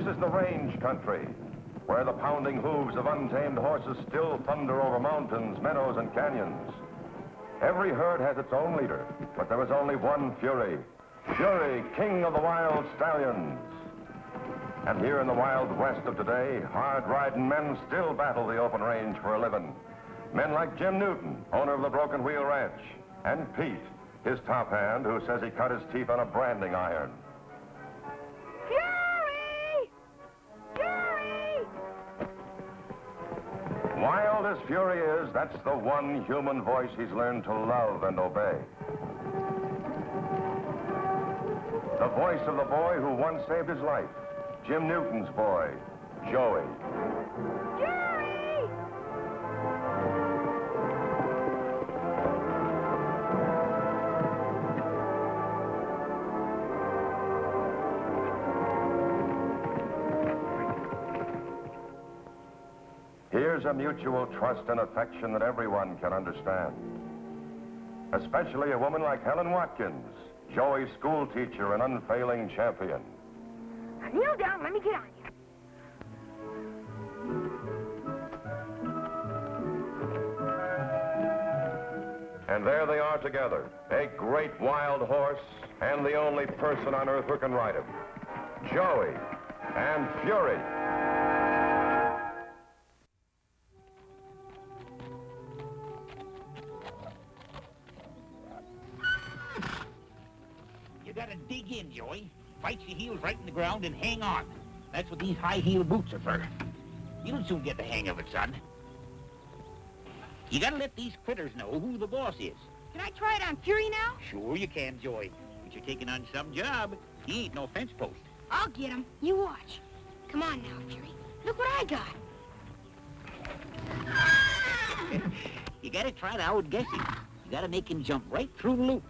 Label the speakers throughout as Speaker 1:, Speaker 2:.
Speaker 1: This is the range country, where the pounding hooves of untamed horses still thunder over mountains, meadows, and canyons. Every herd has its own leader, but there is only one Fury. Fury, king of the wild stallions. And here in the wild west of today, hard-riding men still battle the open range for a living. Men like Jim Newton, owner of the Broken Wheel Ranch, and Pete, his top hand, who says he cut his teeth on a branding iron.
Speaker 2: Fury! Fury!
Speaker 1: Wild as Fury is, that's the one human voice he's learned to love and obey. The voice of the boy who once saved his life. Jim Newton's boy, Joey.
Speaker 2: Fury!
Speaker 1: Here's a mutual trust and affection that everyone can understand. Especially a woman like Helen Watkins, Joey's school teacher and unfailing champion.
Speaker 2: Now kneel down, let me get on you.
Speaker 1: And there they are together, a great wild horse and the only person on earth who can ride him. Joey and Fury.
Speaker 3: You gotta dig in, Joey. Fight your heels right in the ground and hang on. That's what these high-heel boots are for. You'll soon get the hang of it, son. You gotta let these critters know who the boss is.
Speaker 2: Can I try it on Fury now?
Speaker 3: Sure you can, Joey. But you're taking on some job. He ain't no fence post.
Speaker 2: I'll get him. You watch. Come on now, Fury. Look what I got.
Speaker 3: You gotta try to outguess him. You gotta make him jump right through the loop.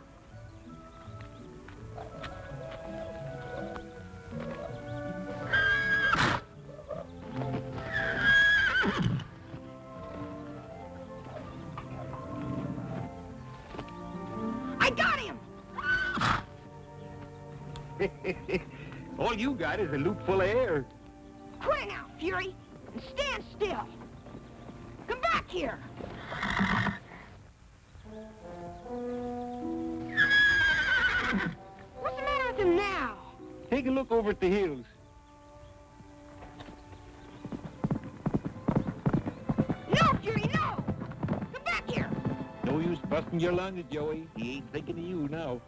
Speaker 2: I got him!
Speaker 3: All you got is a loop full of air.
Speaker 2: Quit it now, Fury, and stand still. Come back here. What's the matter with him now?
Speaker 3: Take a look over at the hills.
Speaker 2: No, Fury, no! Come back here.
Speaker 3: No use busting your lungs, Joey. He ain't thinking of you now.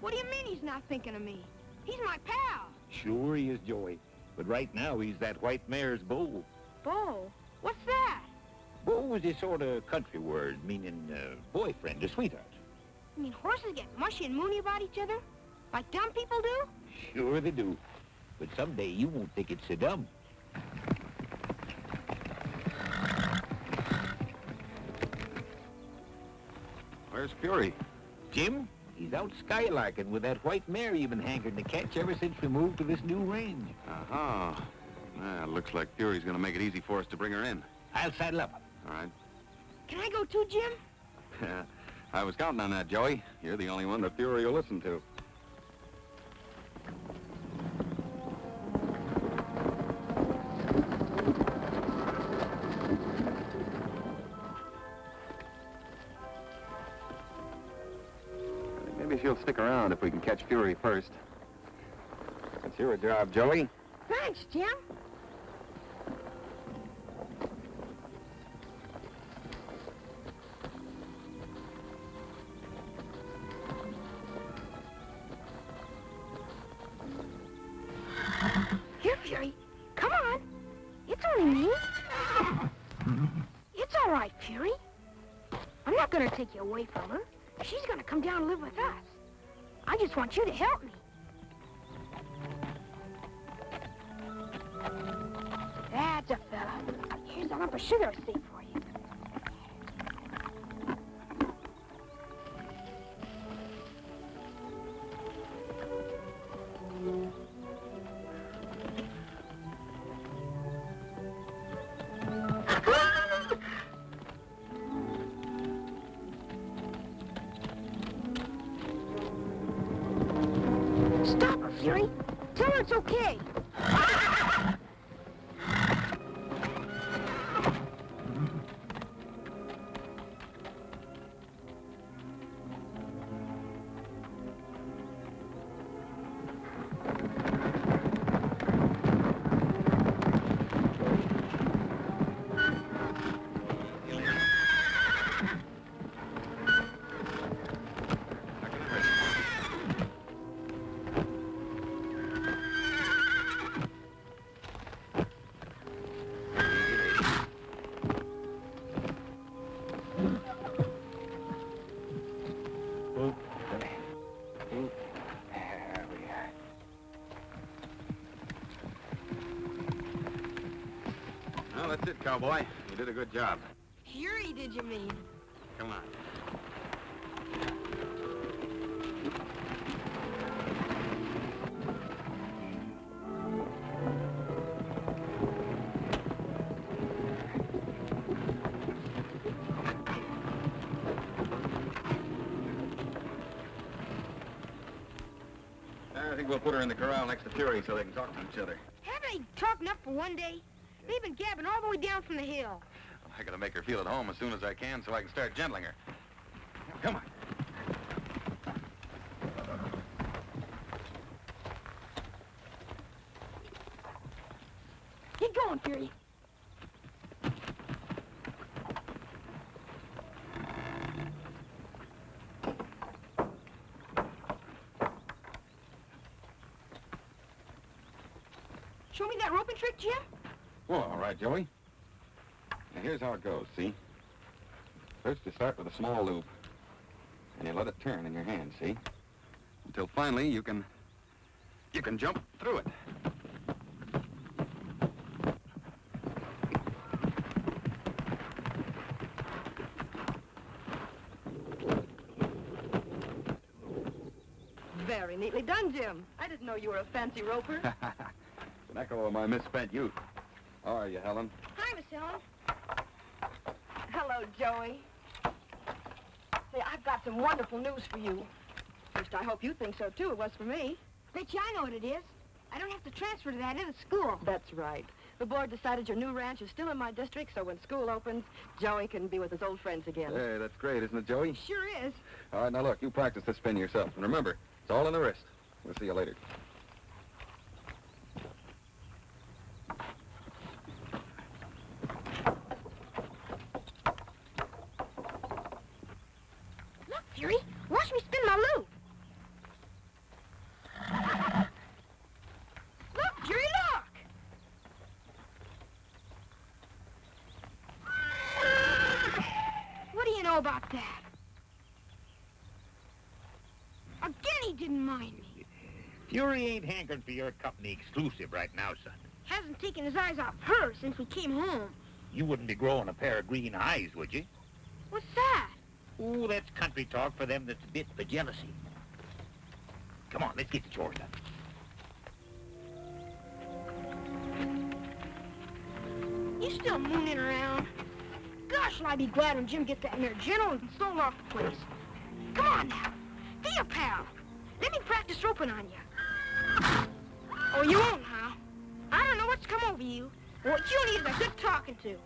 Speaker 2: What do you mean he's not thinking of me? He's my pal.
Speaker 3: Sure he is, Joey. But right now he's that white mare's beau.
Speaker 2: Beau? What's that?
Speaker 3: Beau is a sort of country word meaning boyfriend or sweetheart.
Speaker 2: You mean horses get mushy and moony about each other? Like dumb people do?
Speaker 3: Sure they do. But someday you won't think it's so dumb.
Speaker 4: Where's Fury?
Speaker 3: Jim, he's out skylarking with that white mare you've been hankering to catch ever since we moved to this new range.
Speaker 4: Uh-huh. Well, looks like Fury's gonna make it easy for us to bring her in.
Speaker 3: I'll saddle up.
Speaker 4: All right.
Speaker 2: Can I go too, Jim?
Speaker 4: I was counting on that, Joey. You're the only one that Fury will listen to. Maybe she'll stick around if we can catch Fury first. It's your job, Joey.
Speaker 2: Thanks, Jim. Here, Fury. Come on. It's only me. It's all right, Fury. I'm not going to take you away from her. She's going to come down and live with us. I just want you to help me. That's a fella. Here's a lump of sugar I saved for you. Stop her, Fury. Tell her it's okay.
Speaker 4: Well, that's it, cowboy. You did a good job.
Speaker 2: Fury, did you mean?
Speaker 4: Come on. I think we'll put her in the corral next to Fury so they can talk to each other.
Speaker 2: Haven't they talked enough for one day? They've been gabbing all the way down from the hill.
Speaker 4: I gotta make her feel at home as soon as I can so I can start gentling her. Come on.
Speaker 2: Get going, Fury. Show me that roping trick, Jim.
Speaker 4: Well, all right, Joey. Now, here's how it goes, see? First, you start with a small loop, and you let it turn in your hand, see? Until finally you can jump through it.
Speaker 5: Very neatly done, Jim. I didn't know you were a fancy roper.
Speaker 4: It's an echo of my misspent youth. How are you, Helen?
Speaker 2: Hi, Miss Helen.
Speaker 5: Hello, Joey. Say, I've got some wonderful news for you. First, I hope you think so, too. It was for me.
Speaker 2: Bet you I know what it is. I don't have to transfer to that other school.
Speaker 5: That's right. The board decided your new ranch is still in my district, so when school opens, Joey can be with his old friends again.
Speaker 4: Hey, that's great, isn't it, Joey?
Speaker 2: Sure is.
Speaker 4: All right, now look, you practice this spin yourself. And remember, it's all in the wrist. We'll see you later.
Speaker 2: Look, Fury. Watch me spin my loop. Look, Fury, look. What do you know about that? Again, he didn't mind me.
Speaker 3: Fury ain't hankering for your company exclusive right now, son.
Speaker 2: Hasn't taken his eyes off her since we came home.
Speaker 3: You wouldn't be growing a pair of green eyes, would you?
Speaker 2: What's that?
Speaker 3: Ooh, that's country talk for them that's a bit for jealousy. Come on, let's get the chores done.
Speaker 2: You still mooning around? Gosh, will I be glad when Jim gets that mare gentle and sold off the place. Come on now. Be a pal. Let me practice roping on you. Oh, you won't, huh? I don't know what's come over you, but what you need is a good talking to.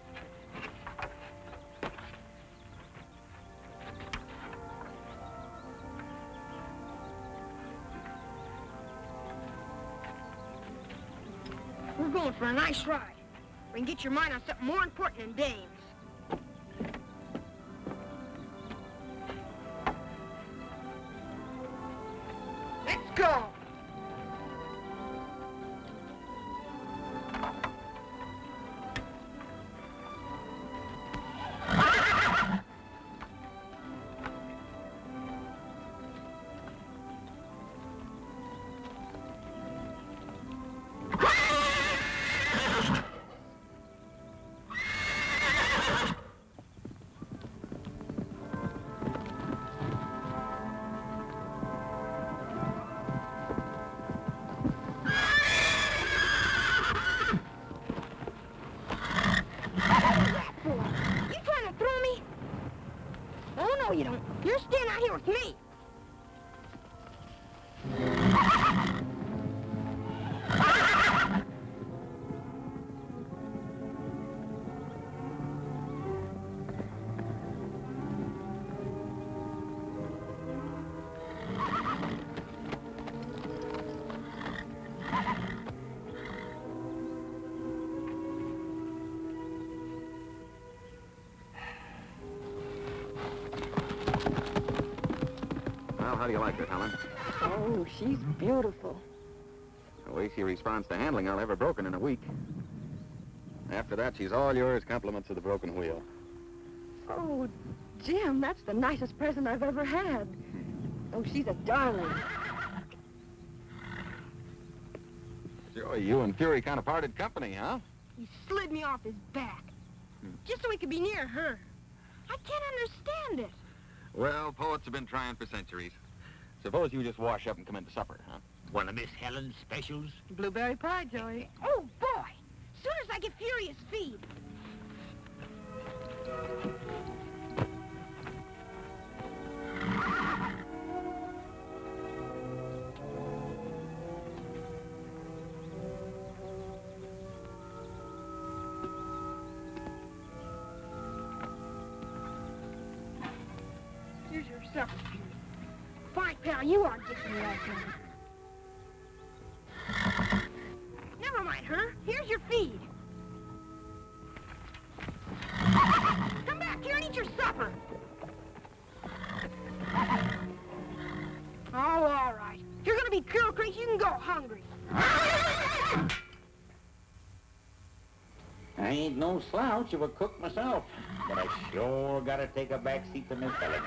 Speaker 2: We're going for a nice ride. We can get your mind on something more important than dames. Let's go. You don't. You're staying out here with me.
Speaker 4: How do you like her, Helen?
Speaker 5: Oh, she's beautiful.
Speaker 4: The way she responds to handling, I'll have her broken in a week. After that, she's all yours, compliments of the broken wheel.
Speaker 5: Oh, Jim, that's the nicest present I've ever had. Oh, she's a darling.
Speaker 4: Joey, you and Fury kind of parted company, huh?
Speaker 2: He slid me off his back. Just so he could be near her. I can't understand it.
Speaker 4: Well, poets have been trying for centuries. Suppose you just wash up and come into supper, huh?
Speaker 3: One of Miss Helen's specials?
Speaker 5: Blueberry pie, Joey.
Speaker 2: Oh, boy. Soon as I get furious feed. Here's your supper, Fury. Fine, pal, you are getting me last night. Never mind her. Here's your feed. Come back here and eat your supper. Oh, all right. If you're gonna be pure crazy, you can go hungry.
Speaker 3: I ain't no slouch of a cook myself, but I sure gotta take a back seat to Miss Helen.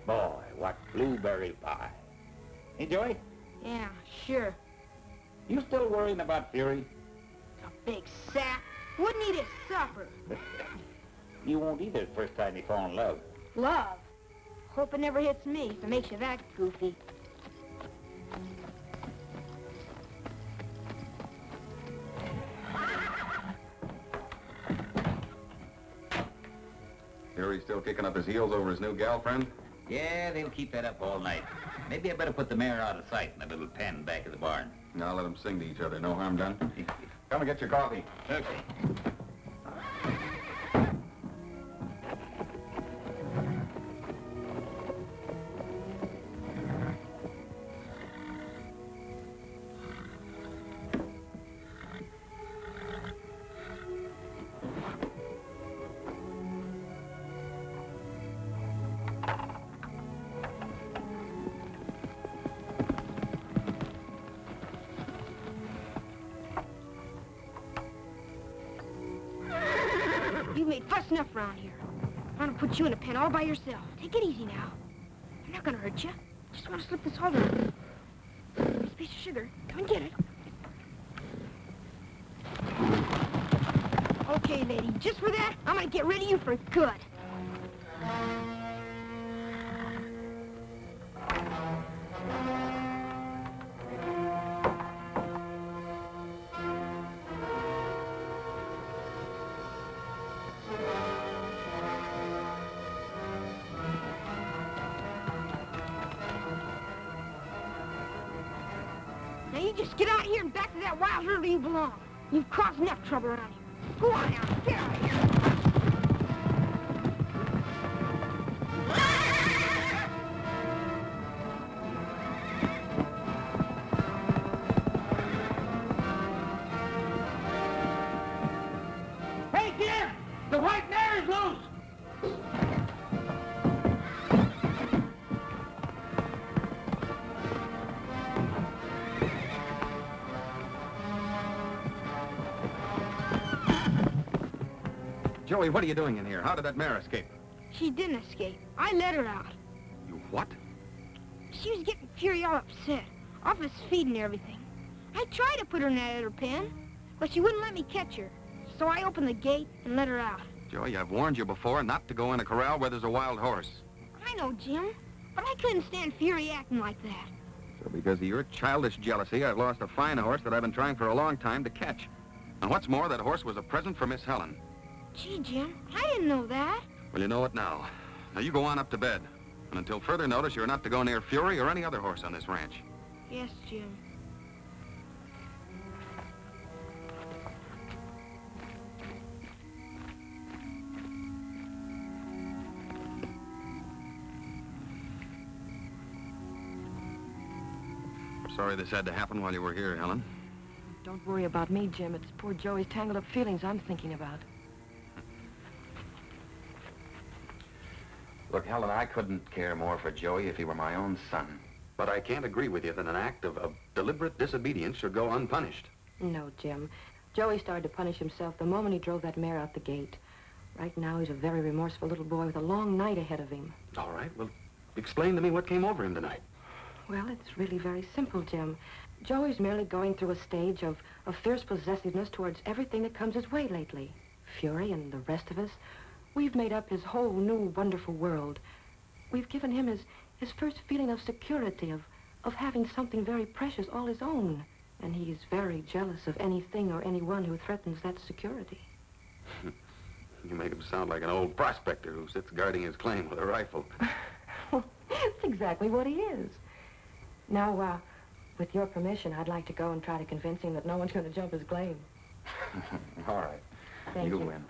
Speaker 3: Boy, what blueberry pie. Hey, Joey,
Speaker 2: Yeah, sure.
Speaker 3: you still worrying about Fury?
Speaker 2: A big sap. Wouldn't eat his supper.
Speaker 3: You won't either the first time you fall in love.
Speaker 2: Love. Hope it never hits me if it makes you that goofy.
Speaker 4: Fury's still kicking up his heels over his new gal friend?
Speaker 3: Yeah, they'll keep that up all night. Maybe I better put the mare out of sight in a little pen back of the barn.
Speaker 4: Now let them sing to each other. No harm done. Come and get your coffee.
Speaker 3: Okay.
Speaker 2: You've made fuss enough around here. I'm gonna put you in a pen all by yourself. Take it easy now. They're not gonna hurt you. Just want to slip this halter in. This piece of sugar. Come and get it. Okay, lady. Just for that, I'm gonna get rid of you for good. Now you just get out of here and back to that wild herd where you belong. You've caused enough trouble around here. Go on now, get out of here.
Speaker 3: Hey, Jim! The white mare is loose!
Speaker 4: Joey, what are you doing in here? How did that mare escape?
Speaker 2: She didn't escape. I let her out.
Speaker 4: You what?
Speaker 2: She was getting Fury all upset. Off his feet and everything. I tried to put her in that other pen, but she wouldn't let me catch her. So I opened the gate and let her out.
Speaker 4: Joey, I've warned you before not to go in a corral where there's a wild horse.
Speaker 2: I know, Jim, but I couldn't stand Fury acting like that.
Speaker 4: So because of your childish jealousy, I've lost a fine horse that I've been trying for a long time to catch. And what's more, that horse was a present for Miss Helen.
Speaker 2: Gee, Jim, I didn't know that.
Speaker 4: Well, you know it now. Now, you go on up to bed. And until further notice, you're not to go near Fury or any other horse on this ranch.
Speaker 2: Yes, Jim.
Speaker 4: Sorry this had to happen while you were here, Helen.
Speaker 5: Don't worry about me, Jim. It's poor Joey's tangled up feelings I'm thinking about.
Speaker 4: Look, Helen, I couldn't care more for Joey if he were my own son. But I can't agree with you that an act of deliberate disobedience should go unpunished.
Speaker 5: No, Jim. Joey started to punish himself the moment he drove that mare out the gate. Right now, he's a very remorseful little boy with a long night ahead of him.
Speaker 4: All right, well, explain to me what came over him tonight.
Speaker 5: Well, it's really very simple, Jim. Joey's merely going through a stage of fierce possessiveness towards everything that comes his way lately. Fury and the rest of us, we've made up his whole new wonderful world. We've given him his first feeling of security, of having something very precious all his own. And he's very jealous of anything or anyone who threatens that security.
Speaker 4: You make him sound like an old prospector who sits guarding his claim with a rifle.
Speaker 5: Well, that's exactly what he is. Now, with your permission, I'd like to go and try to convince him that no one's going to jump his claim.
Speaker 4: All right.
Speaker 5: Thank you.
Speaker 4: You win.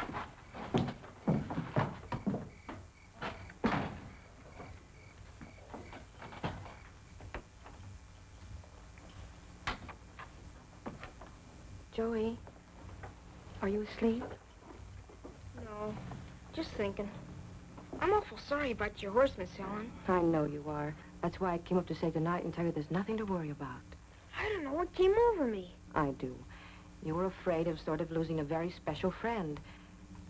Speaker 5: Joey, are you asleep?
Speaker 2: No, just thinking. I'm awful sorry about your horse, Miss Helen.
Speaker 5: I know you are. That's why I came up to say goodnight and tell you there's nothing to worry about.
Speaker 2: I don't know what came over me.
Speaker 5: I do. You were afraid of sort of losing a very special friend.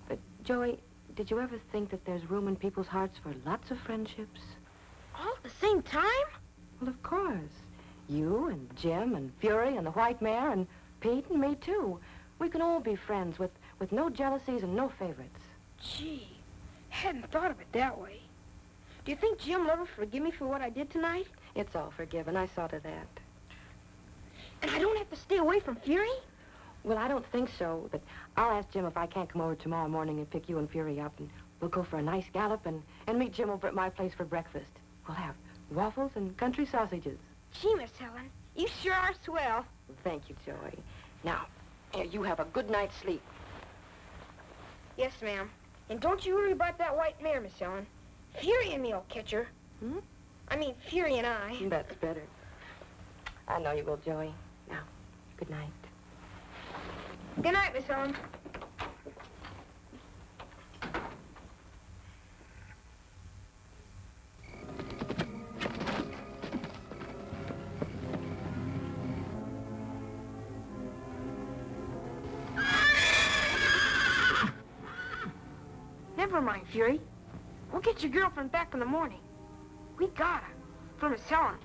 Speaker 5: But, Joey, did you ever think that there's room in people's hearts for lots of friendships?
Speaker 2: All at the same time?
Speaker 5: Well, of course. You and Jim and Fury and the White Mare and Pete and me, too. We can all be friends with no jealousies and no favorites.
Speaker 2: Gee, hadn't thought of it that way. Do you think Jim will ever forgive me for what I did tonight?
Speaker 5: It's all forgiven. I saw to that.
Speaker 2: And I don't have to stay away from Fury?
Speaker 5: Well, I don't think so, but I'll ask Jim if I can't come over tomorrow morning and pick you and Fury up, and we'll go for a nice gallop and meet Jim over at my place for breakfast. We'll have waffles and country sausages.
Speaker 2: Gee, Miss Helen, you sure are swell.
Speaker 5: Thank you, Joey. Now, here, you have a good night's sleep.
Speaker 2: Yes, ma'am. And don't you worry about that white mare, Miss Helen. Fury and me'll catch her.
Speaker 5: Hmm?
Speaker 2: I mean, Fury and I.
Speaker 5: That's better. I know you will, Joey. Now, good night.
Speaker 2: Good night, Miss Helen. Never mind, Fury. We'll get your girlfriend back in the morning. We got her. For Miss Helen.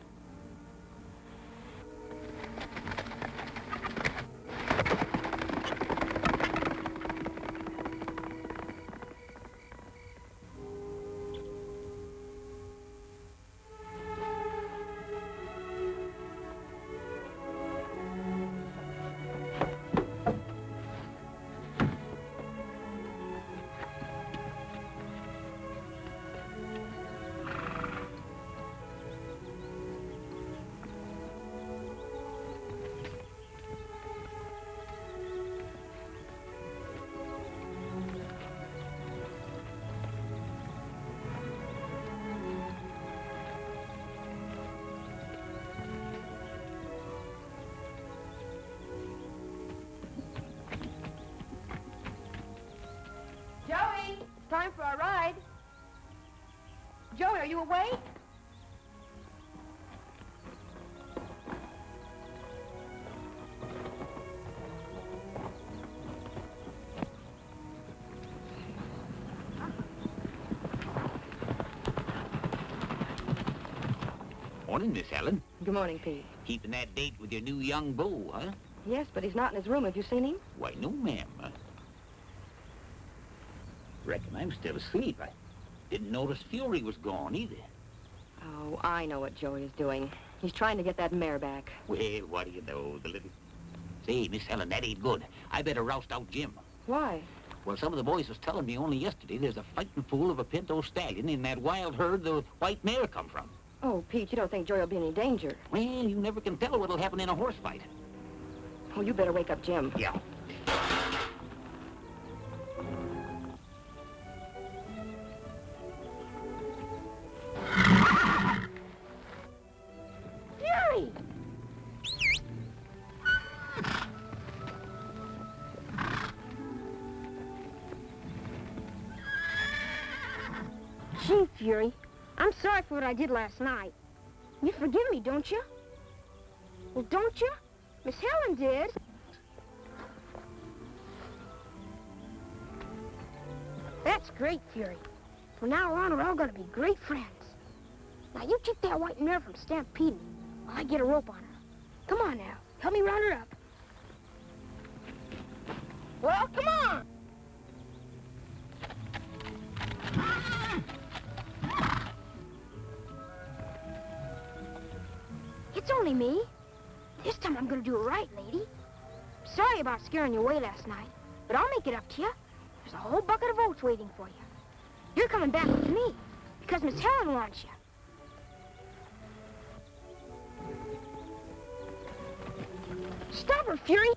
Speaker 5: Joey, it's time for our ride. Joey, are you awake?
Speaker 3: Morning, Miss Helen.
Speaker 5: Good morning, Pete.
Speaker 3: Keeping that date with your new young beau, huh?
Speaker 5: Yes, but he's not in his room. Have you seen him?
Speaker 3: Why, no, ma'am. Reckon I'm still asleep. I didn't notice Fury was gone either.
Speaker 5: Oh, I know what Joey is doing. He's trying to get that mare back.
Speaker 3: Well, what do you know, the little... Say, Miss Helen, that ain't good. I better roust out Jim.
Speaker 5: Why?
Speaker 3: Well, some of the boys was telling me only yesterday there's a fighting fool of a pinto stallion in that wild herd the white mare come from.
Speaker 5: Oh, Pete, you don't think Joey will be in any danger?
Speaker 3: Well, you never can tell what'll happen in a horse fight.
Speaker 5: Oh, you better wake up Jim.
Speaker 3: Yeah.
Speaker 2: Fury! Gee, Fury, I'm sorry for what I did last night. You forgive me, don't you? Well, don't you? Miss Helen did. That's great, Fury. From now on, we're all going to be great friends. Now, you keep that white mare from stampeding while I get a rope on her. Come on now. Help me round her up. Well, come on. It's only me. This time I'm gonna do it right, lady. Sorry about scaring you away last night, but I'll make it up to you. There's a whole bucket of oats waiting for you. You're coming back with me, because Miss Helen wants you. Stop her, Fury!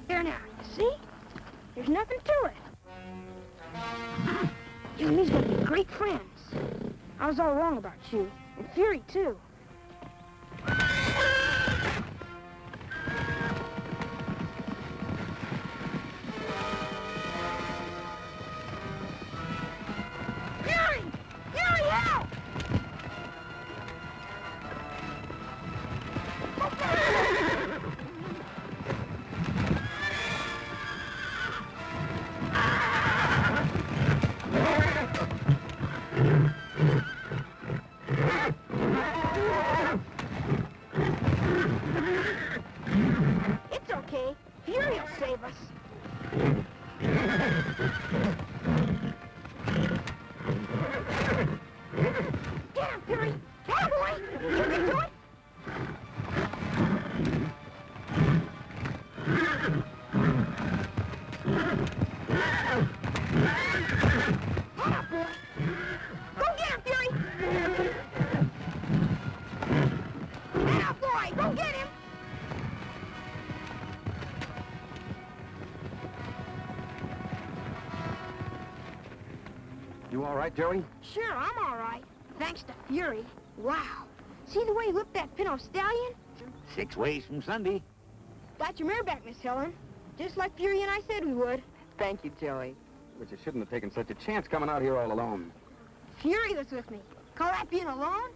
Speaker 2: There now, you see? There's nothing to it. You and me's gonna be great friends. I was all wrong about you, and Fury, too. Fury! Fury, help! It's okay. Fury will save us. Get him, Fury! Get him, boy! You can do it! Get up, boy! Go get him, Fury! Get up, boy! Go get him!
Speaker 4: You all right, Joey?
Speaker 2: Sure, I'm all right. Thanks to Fury. Wow. See the way he whipped that pinto stallion?
Speaker 3: 6 ways from Sunday.
Speaker 2: Got your mare back, Miss Helen. Just like Fury and I said we would.
Speaker 5: Thank you, Joey.
Speaker 4: But you shouldn't have taken such a chance coming out here all alone.
Speaker 2: Fury was with me. Call that being alone?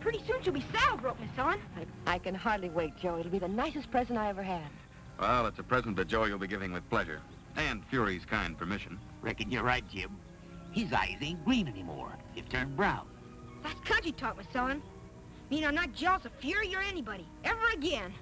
Speaker 2: Pretty soon she'll be saddle broke, Miss Helen.
Speaker 5: I can hardly wait, Joey. It'll be the nicest present I ever had.
Speaker 4: Well, it's a present that Joey will be giving with pleasure. And Fury's kind permission.
Speaker 3: Reckon you're right, Jim. His eyes ain't green anymore. They've turned brown.
Speaker 2: That's country talk, Miss Helen. Mean I'm not jealous of Fury or anybody, ever again.